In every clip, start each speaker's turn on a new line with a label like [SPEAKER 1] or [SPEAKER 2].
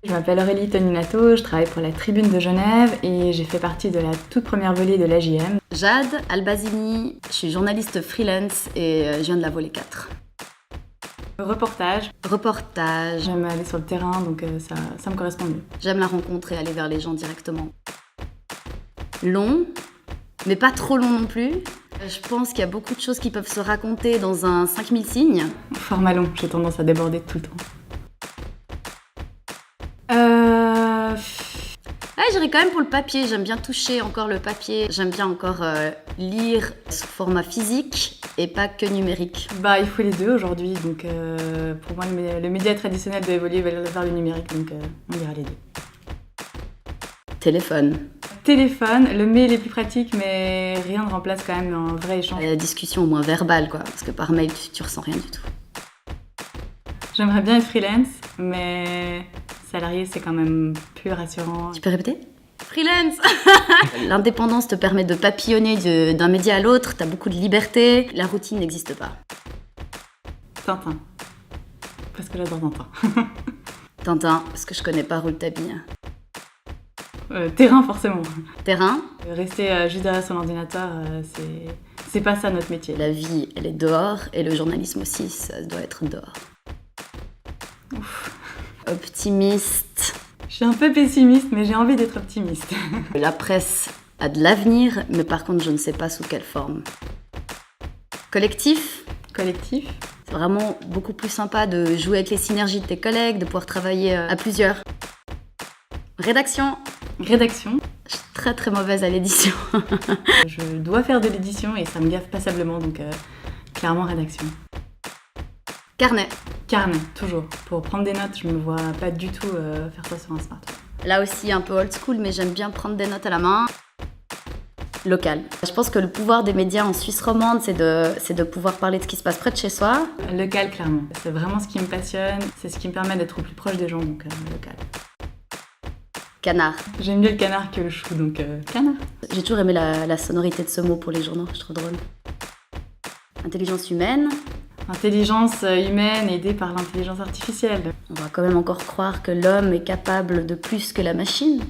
[SPEAKER 1] Je m'appelle Aurélie Toninato, je travaille pour la Tribune de Genève et j'ai fait partie de la toute première volée de l'AJM.
[SPEAKER 2] Jade Albazini, je suis journaliste freelance et je viens de la volée 4.
[SPEAKER 1] Reportage.
[SPEAKER 2] J'aime
[SPEAKER 1] J'aime aller sur le terrain, donc ça me correspond mieux.
[SPEAKER 2] J'aime la rencontre et aller vers les gens directement. Long, mais pas trop long non plus. Je pense qu'il y a beaucoup de choses qui peuvent se raconter dans un 5000 signes.
[SPEAKER 1] Format long, j'ai tendance à déborder tout le temps.
[SPEAKER 2] J'irais quand même pour le papier, j'aime bien toucher encore le papier. J'aime bien encore lire sous format physique et pas que numérique.
[SPEAKER 1] Il faut les deux aujourd'hui, donc pour moi le média traditionnel doit évoluer vers le numérique, donc on dira les deux.
[SPEAKER 2] Téléphone,
[SPEAKER 1] le mail est plus pratique, mais rien ne remplace quand même un vrai échange.
[SPEAKER 2] la discussion au moins verbale quoi, parce que par mail tu ressens rien du tout.
[SPEAKER 1] J'aimerais bien être freelance, mais salarié c'est quand même plus rassurant.
[SPEAKER 2] Tu peux répéter ? Freelance. L'indépendance te permet de papillonner d'un média à l'autre, t'as beaucoup de liberté, la routine n'existe pas.
[SPEAKER 1] Tintin, parce que j'adore Tintin.
[SPEAKER 2] Tintin, parce que je connais pas Rouletabille.
[SPEAKER 1] Terrain forcément.
[SPEAKER 2] Terrain,
[SPEAKER 1] Rester juste derrière son ordinateur, c'est pas ça notre métier.
[SPEAKER 2] la vie elle est dehors et le journalisme aussi, ça doit être dehors. Optimiste.
[SPEAKER 1] Je suis un peu pessimiste, mais j'ai envie d'être optimiste.
[SPEAKER 2] La presse a de l'avenir, mais par contre je ne sais pas sous quelle forme. Collectif,
[SPEAKER 1] Collectif.
[SPEAKER 2] c'est vraiment beaucoup plus sympa de jouer avec les synergies de tes collègues, de pouvoir travailler à plusieurs. Rédaction,
[SPEAKER 1] Rédaction.
[SPEAKER 2] je suis très très mauvaise à l'édition.
[SPEAKER 1] Je dois faire de l'édition et ça me gaffe passablement, donc clairement rédaction.
[SPEAKER 2] Carnet,
[SPEAKER 1] Carnet, toujours. Pour prendre des notes, je me vois pas du tout faire ça sur un smartphone.
[SPEAKER 2] là aussi un peu old school, mais j'aime bien prendre des notes à la main. Local. Je pense que le pouvoir des médias en Suisse romande, c'est de pouvoir parler de ce qui se passe près de chez soi.
[SPEAKER 1] Local, clairement. C'est vraiment ce qui me passionne, c'est ce qui me permet d'être au plus proche des gens, donc local.
[SPEAKER 2] Canard.
[SPEAKER 1] J'aime mieux le canard que le chou, donc canard.
[SPEAKER 2] J'ai toujours aimé la sonorité de ce mot pour les journaux, je trouve drôle. Intelligence humaine.
[SPEAKER 1] Intelligence humaine aidée par l'intelligence artificielle.
[SPEAKER 2] On va quand même encore croire que l'homme est capable de plus que la machine.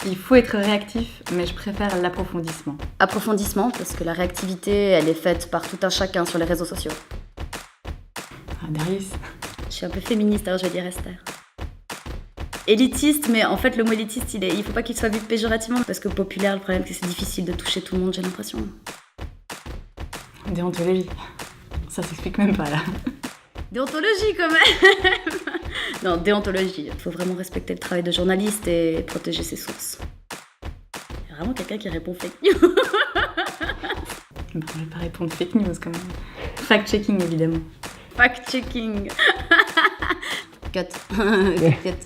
[SPEAKER 1] Il faut être réactif, mais je préfère l'approfondissement.
[SPEAKER 2] Approfondissement, parce que la réactivité, elle est faite par tout un chacun sur les réseaux sociaux.
[SPEAKER 1] Darius.
[SPEAKER 2] Je suis un peu féministe, alors je vais dire Esther. Élitiste, mais en fait le mot élitiste, il faut pas qu'il soit vu péjorativement, parce que populaire, le problème c'est que c'est difficile de toucher tout le monde, j'ai l'impression.
[SPEAKER 1] Déontologie. Ça s'explique même pas là.
[SPEAKER 2] Déontologie quand même. Non, déontologie. Il faut vraiment respecter le travail de journaliste et protéger ses sources. Il y a vraiment quelqu'un qui répond fake news.
[SPEAKER 1] Bon, je vais pas répondre fake news quand même. Fact-checking évidemment.
[SPEAKER 2] Fact-checking. Cut. Cut.